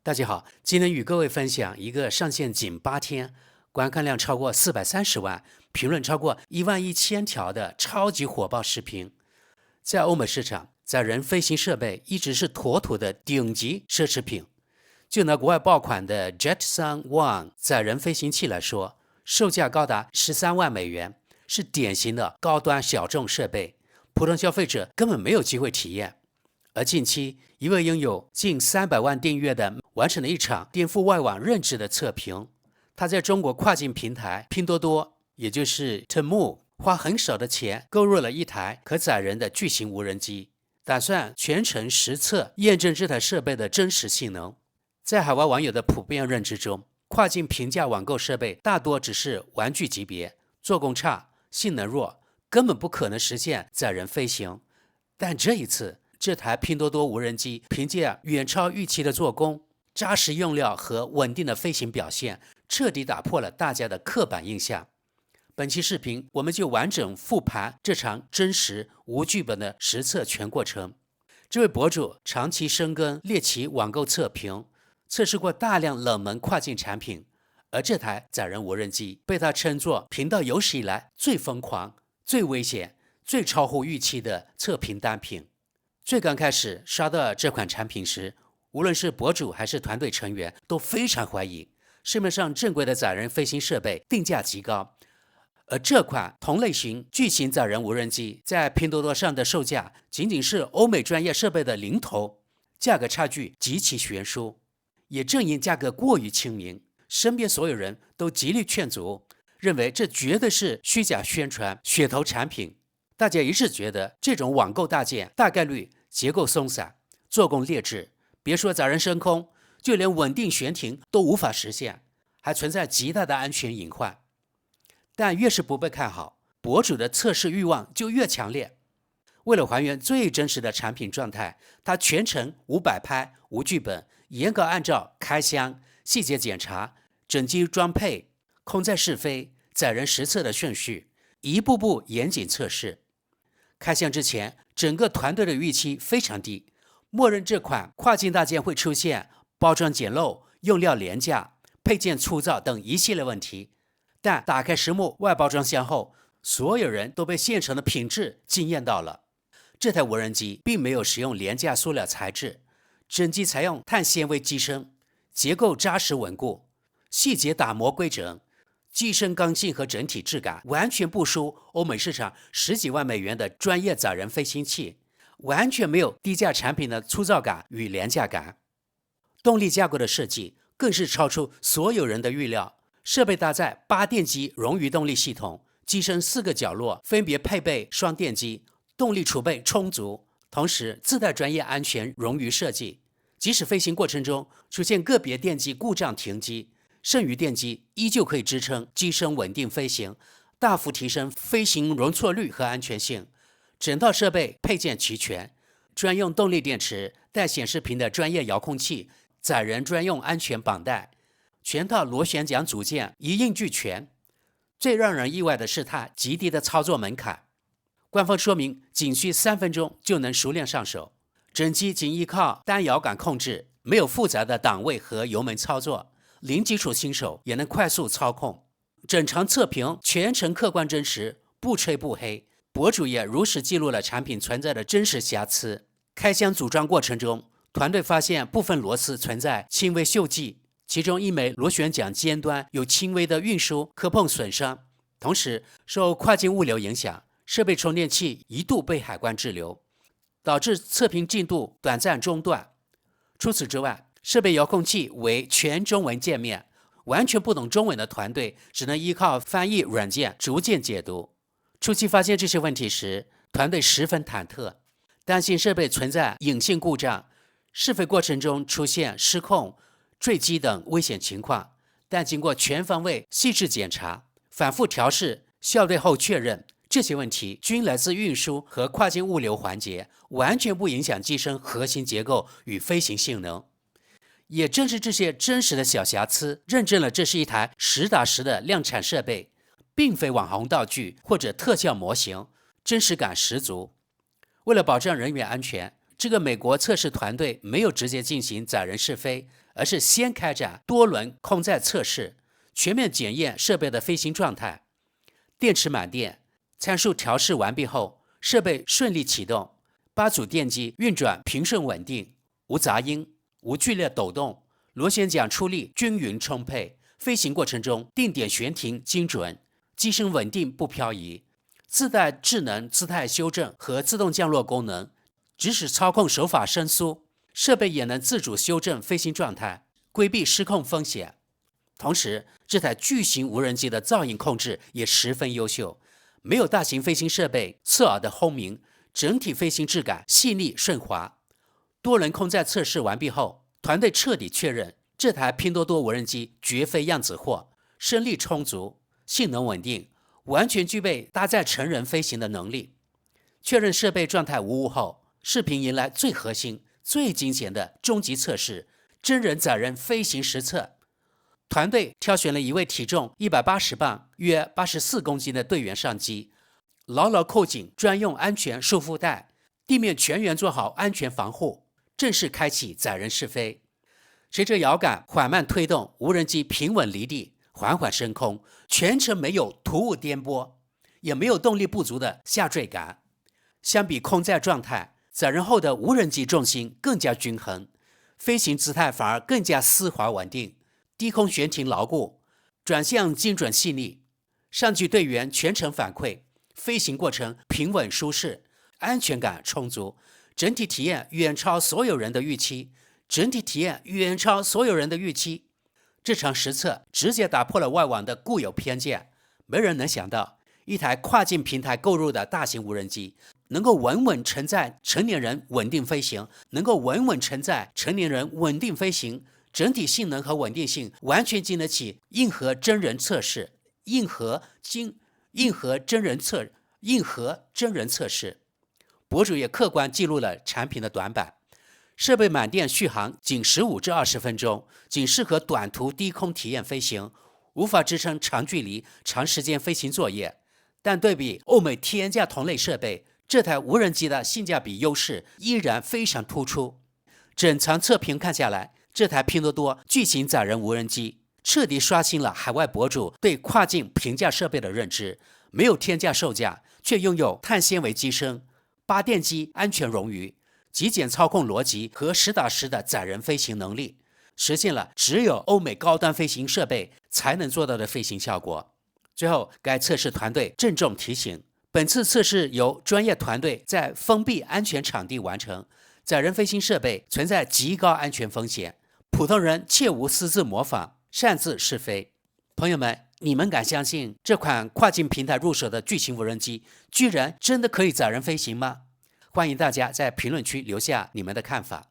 大家好，今天与各位分享一个上线仅8天，观看量超过430万，评论超过11000条的超级火爆视频。在欧美市场，载人飞行设备一直是妥妥的顶级奢侈品。就拿国外爆款的 Jetson One 载人飞行器来说，售价高达13万美元，是典型的高端小众设备，普通消费者根本没有机会体验。而近期，一位拥有近300万订阅的完成了一场颠覆外网认知的测评。他在中国跨境平台拼多多，也就是 Temu， 花很少的钱购入了一台可载人的巨型无人机，打算全程实测验证这台设备的真实性能。在海外网友的普遍认知中，跨境平价网购设备大多只是玩具级别，做工差，性能弱，根本不可能实现载人飞行。但这一次，这台拼多多无人机凭借远超预期的做工、扎实用料和稳定的飞行表现，彻底打破了大家的刻板印象。本期视频我们就完整复盘这场真实无剧本的实测全过程。这位博主长期深耕猎奇网购测评，测试过大量冷门跨境产品，而这台载人无人机被他称作频道有史以来最疯狂、最危险、最超乎预期的测评单品。最刚开始刷到这款产品时，无论是博主还是团队成员都非常怀疑，市面上正规的载人飞行设备定价极高，而这款同类型巨型载人无人机在拼多多上的售价仅仅是欧美专业设备的零头，价格差距极其悬殊。也正因价格过于亲民，身边所有人都极力劝阻，认为这绝对是虚假宣传、噱头产品。大家一致觉得这种网购大件大概率结构松散，做工劣质，别说载人升空，就连稳定悬停都无法实现，还存在极大的安全隐患。但越是不被看好，博主的测试欲望就越强烈。为了还原最真实的产品状态，他全程无摆拍、无剧本，严格按照开箱、细节检查、整机装配、空载试飞、载人实测的顺序，一步步严谨测试。开箱之前，整个团队的预期非常低，默认这款跨境大件会出现包装简陋、用料廉价、配件粗糙等一系列问题。但打开实木外包装箱后，所有人都被现场的品质惊艳到了。这台无人机并没有使用廉价塑料材质，整机采用碳纤维机身，结构扎实稳固，细节打磨规整，机身刚性和整体质感完全不输欧美市场10几万美元的专业载人飞行器，完全没有低价产品的粗糙感与廉价感。动力架构的设计更是超出所有人的预料，设备搭载8电机冗余动力系统，机身4个角落分别配备双电机，动力储备充足，同时自带专业安全冗余设计，即使飞行过程中出现个别电机故障停机，剩余电机依旧可以支撑机身稳定飞行，大幅提升飞行容错率和安全性。整套设备配件齐全，专用动力电池、带显示屏的专业遥控器、载人专用安全绑带，全套螺旋桨组件一应俱全。最让人意外的是它极低的操作门槛，官方说明仅需3分钟就能熟练上手，整机仅依靠单摇杆控制，没有复杂的档位和油门操作，零基础新手也能快速操控。整场测评全程客观真实，不吹不黑，博主也如实记录了产品存在的真实瑕疵。开箱组装过程中，团队发现部分螺丝存在轻微锈迹，其中一枚螺旋桨尖端有轻微的运输磕碰损伤，同时受跨境物流影响，设备充电器一度被海关滞留，导致测评进度短暂中断。除此之外，设备遥控器为全中文界面，完全不懂中文的团队只能依靠翻译软件逐渐解读。初期发现这些问题时，团队十分忐忑，担心设备存在隐性故障，试飞过程中出现失控、坠机等危险情况。但经过全方位细致检查、反复调试、校对后确认，这些问题均来自运输和跨境物流环节，完全不影响机身核心结构与飞行性能。也正是这些真实的小瑕疵，认证了这是一台实打实的量产设备，并非网红道具或者特效模型，真实感十足。为了保障人员安全，这个美国测试团队没有直接进行载人试飞，而是先开展多轮空载测试，全面检验设备的飞行状态。电池满电，参数调试完毕后，设备顺利启动，8组电机运转平顺稳定，无杂音，无剧烈抖动，螺旋桨出力均匀充沛，飞行过程中定点悬停精准，机身稳定不漂移，自带智能姿态修正和自动降落功能，即使操控手法生疏，设备也能自主修正飞行状态，规避失控风险。同时，这台巨型无人机的噪音控制也十分优秀，没有大型飞行设备刺耳的轰鸣，整体飞行质感细腻顺滑。多轮空载测试完毕后，团队彻底确认这台拼多多无人机绝非样子货，升力充足，性能稳定，完全具备搭载成人飞行的能力。确认设备状态无误后，视频迎来最核心、最惊险的终极测试——真人载人飞行实测。团队挑选了一位体重180磅、约84公斤的队员上机，牢牢扣紧专用安全束缚带，地面全员做好安全防护，正式开启载人试飞。随着摇杆缓慢推动，无人机平稳离地，缓缓升空，全程没有突兀颠簸，也没有动力不足的下坠感。相比空载状态，载人后的无人机重心更加均衡，飞行姿态反而更加丝滑稳定，低空悬停牢固，转向精准细腻。上机队员全程反馈，飞行过程平稳舒适，安全感充足，整体体验远超所有人的预期。这场实测直接打破了外网的固有偏见，没人能想到一台跨境平台购入的大型无人机能够稳稳承载成年人稳定飞行，整体性能和稳定性完全经得起硬核真人测试。博主也客观记录了产品的短板，设备满电续航仅15至20分钟，仅适合短途低空体验飞行，无法支撑长距离、长时间飞行作业。但对比欧美天价同类设备，这台无人机的性价比优势依然非常突出。整场测评看下来，这台拼多多巨型载人无人机彻底刷新了海外博主对跨境平价设备的认知。没有天价售价，却拥有碳纤维机身、8电机安全冗余、极简操控逻辑和实打实的载人飞行能力，实现了只有欧美高端飞行设备才能做到的飞行效果。最后，该测试团队郑重提醒，本次测试由专业团队在封闭安全场地完成，载人飞行设备存在极高安全风险，普通人切勿私自模仿、擅自试飞。朋友们，你们敢相信这款跨境平台入手的巨型无人机居然真的可以载人飞行吗？欢迎大家在评论区留下你们的看法。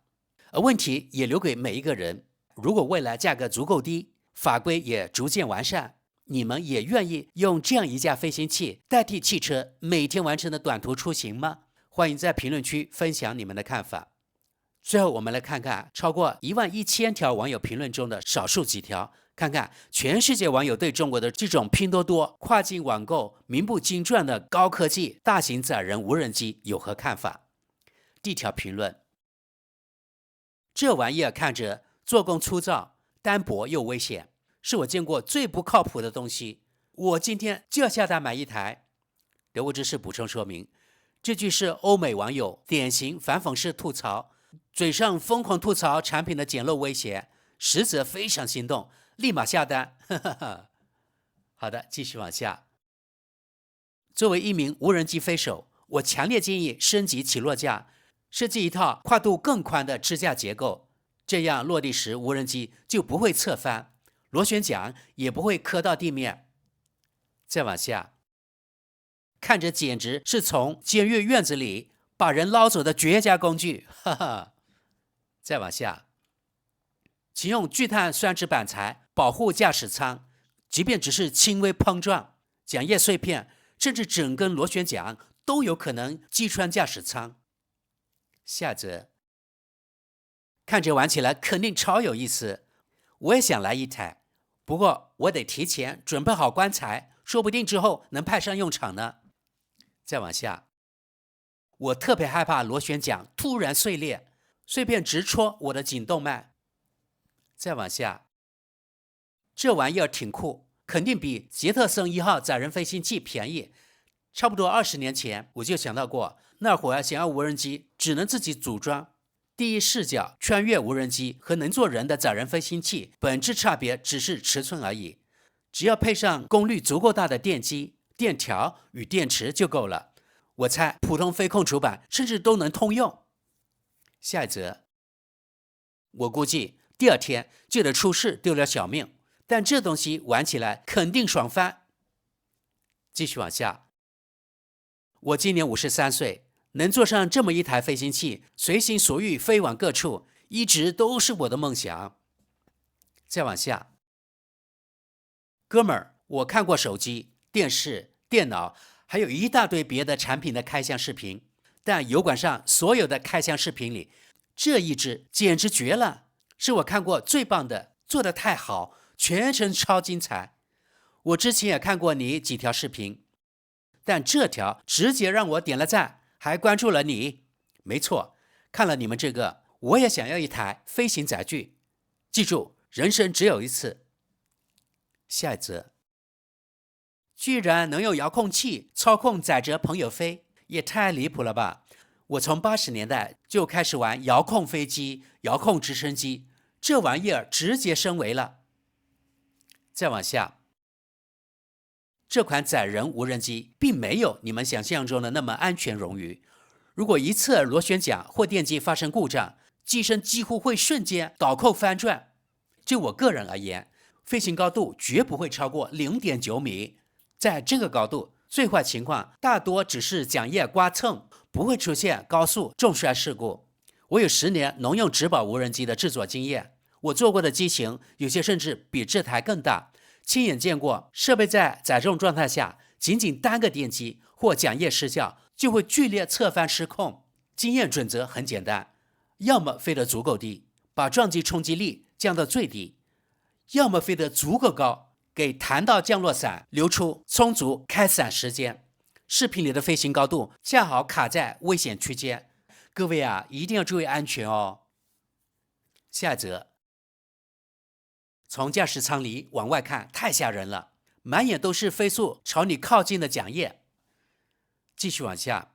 而问题也留给每一个人，如果未来价格足够低，法规也逐渐完善，你们也愿意用这样一架飞行器代替汽车每天完成的短途出行吗？欢迎在评论区分享你们的看法。最后，我们来看看超过11000条网友评论中的少数几条，看看全世界网友对中国的这种拼多多跨境网购名不经传的高科技大型载人无人机有何看法。第一条评论：这玩意儿看着做工粗糙、单薄又危险，是我见过最不靠谱的东西。我今天就要下单买一台。德国之士补充说明，这句是欧美网友典型反讽式吐槽，嘴上疯狂吐槽产品的简陋危险，实则非常心动，立马下单。好的，继续往下。作为一名无人机飞手，我强烈建议升级起落架，设计一套跨度更宽的支架结构，这样落地时无人机就不会侧翻，螺旋桨也不会磕到地面。再往下，看着简直是从监狱院子里把人捞走的绝佳工具，哈哈。再往下，请用聚碳酸酯板材保护驾驶舱，即便只是轻微碰撞，桨叶碎片甚至整根螺旋桨都有可能击穿驾驶舱。下则，看着玩起来肯定超有意思，我也想来一台，不过我得提前准备好棺材，说不定之后能派上用场呢。再往下，我特别害怕螺旋桨突然碎裂，碎片直戳我的颈动脉。再往下，这玩意儿挺酷，肯定比杰特森1号载人飞行器便宜。差不多20年前我就想到过，那会儿想要无人机只能自己组装。第一视角穿越无人机和能做人的载人飞行器本质差别只是尺寸而已，只要配上功率足够大的电机、电条与电池就够了。我猜普通飞控主板甚至都能通用。下一则，我估计第2天就得出事丢了小命，但这东西玩起来肯定爽翻。继续往下，我今年53岁，能坐上这么一台飞行器，随心所欲飞往各处，一直都是我的梦想。再往下，哥们儿，我看过手机、电视、电脑，还有一大堆别的产品的开箱视频，但油管上所有的开箱视频里，这一支简直绝了，是我看过最棒的，做得太好，全程超精彩。我之前也看过你几条视频，但这条直接让我点了赞，还关注了你。没错，看了你们这个，我也想要一台飞行载具。记住，人生只有一次。下一则，居然能用遥控器操控载着朋友飞，也太离谱了吧！我从80年代就开始玩遥控飞机、遥控直升机，这玩意儿直接升维了。再往下，这款载人无人机并没有你们想象中的那么安全冗余。如果一侧螺旋桨或电机发生故障，机身几乎会瞬间倒扣翻转。就我个人而言，飞行高度绝不会超过 0.9 米。在这个高度，最坏情况大多只是桨叶刮蹭，不会出现高速重摔事故。我有10年农用质保无人机的制作经验，我做过的机型有些甚至比这台更大，亲眼见过设备在载重状态下，仅仅单个电机或桨叶失效就会剧烈侧翻失控。经验准则很简单，要么飞得足够低，把撞击冲击力降到最低，要么飞得足够高，给弹道降落伞留出充足开伞时间。视频里的飞行高度恰好卡在危险区间，各位啊，一定要注意安全哦。下一则，从驾驶舱里往外看太吓人了，满眼都是飞速朝你靠近的桨叶。继续往下，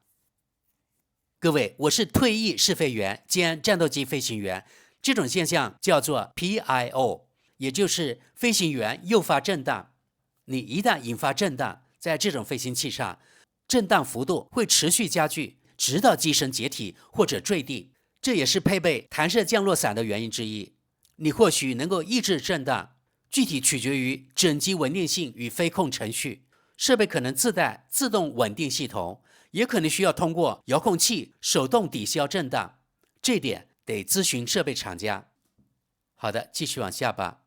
各位，我是退役试飞员兼战斗机飞行员，这种现象叫做 PIO， 也就是飞行员诱发震荡。你一旦引发震荡，在这种飞行器上，震荡幅度会持续加剧，直到机身解体或者坠地。这也是配备弹射降落伞的原因之一。你或许能够抑制震荡，具体取决于整机稳定性与飞控程序。设备可能自带自动稳定系统，也可能需要通过遥控器手动抵消震荡，这点得咨询设备厂家。好的，继续往下吧。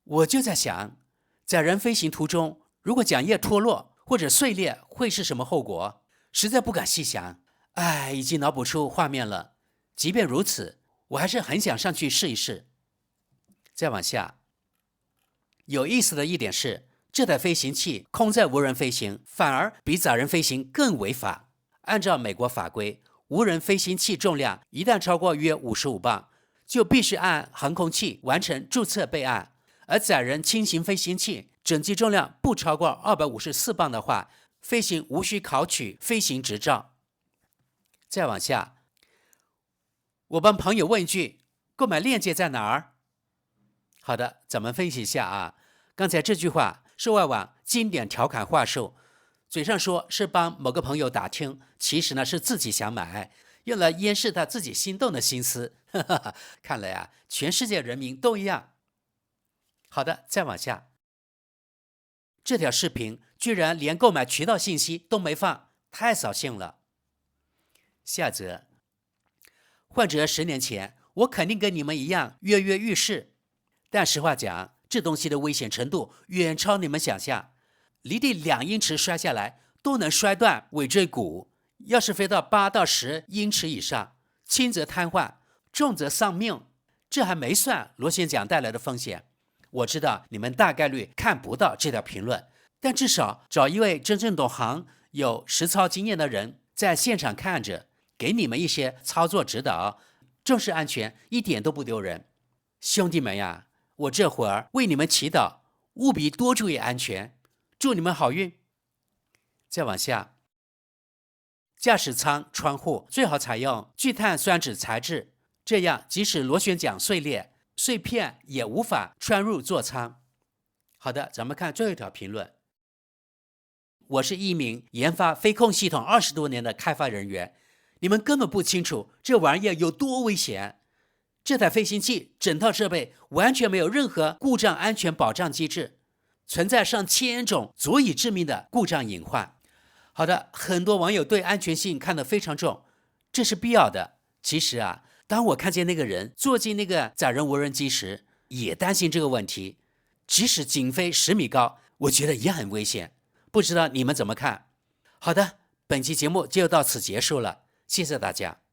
我就在想，载人飞行途中，如果桨叶脱落或者碎裂，会是什么后果？实在不敢细想，已经脑补出画面了。即便如此，我还是很想上去试一试。再往下，有意思的一点是，这台飞行器空载无人飞行反而比载人飞行更违法。按照美国法规，无人飞行器重量一旦超过约55磅，就必须按航空器完成注册备案。而载人轻型飞行器整机重量不超过254磅的话，飞行无需考取飞行执照。再往下，我帮朋友问一句，购买链接在哪儿？好的，咱们分析一下啊。刚才这句话是外网经典调侃话术，嘴上说是帮某个朋友打听，其实呢是自己想买，用来掩饰他自己心动的心思。看来啊，全世界人民都一样。好的，再往下，这条视频居然连购买渠道信息都没放，太扫兴了。下则，换者10年前，我肯定跟你们一样跃跃欲试，但实话讲，这东西的危险程度远超你们想象，离地2英尺摔下来都能摔断尾椎骨，要是飞到8到10英尺以上，轻则瘫痪，重则丧命。这还没算螺旋桨带来的风险。我知道你们大概率看不到这条评论，但至少找一位真正懂行、有实操经验的人在现场看着，给你们一些操作指导，重视安全一点都不丢人。兄弟们呀，我这会儿为你们祈祷，务必多注意安全，祝你们好运。再往下，驾驶舱窗户最好采用聚碳酸酯材质，这样即使螺旋桨碎裂，碎片也无法穿入座舱。好的，咱们看最后一条评论。我是一名研发飞控系统20多年的开发人员，你们根本不清楚这玩意儿有多危险。这台飞行器整套设备完全没有任何故障安全保障机制，存在上千种足以致命的故障隐患。好的，很多网友对安全性看得非常重，这是必要的。其实啊，当我看见那个人坐进那个载人无人机时，也担心这个问题。即使仅飞10米高，我觉得也很危险。不知道你们怎么看？好的，本期节目就到此结束了，谢谢大家。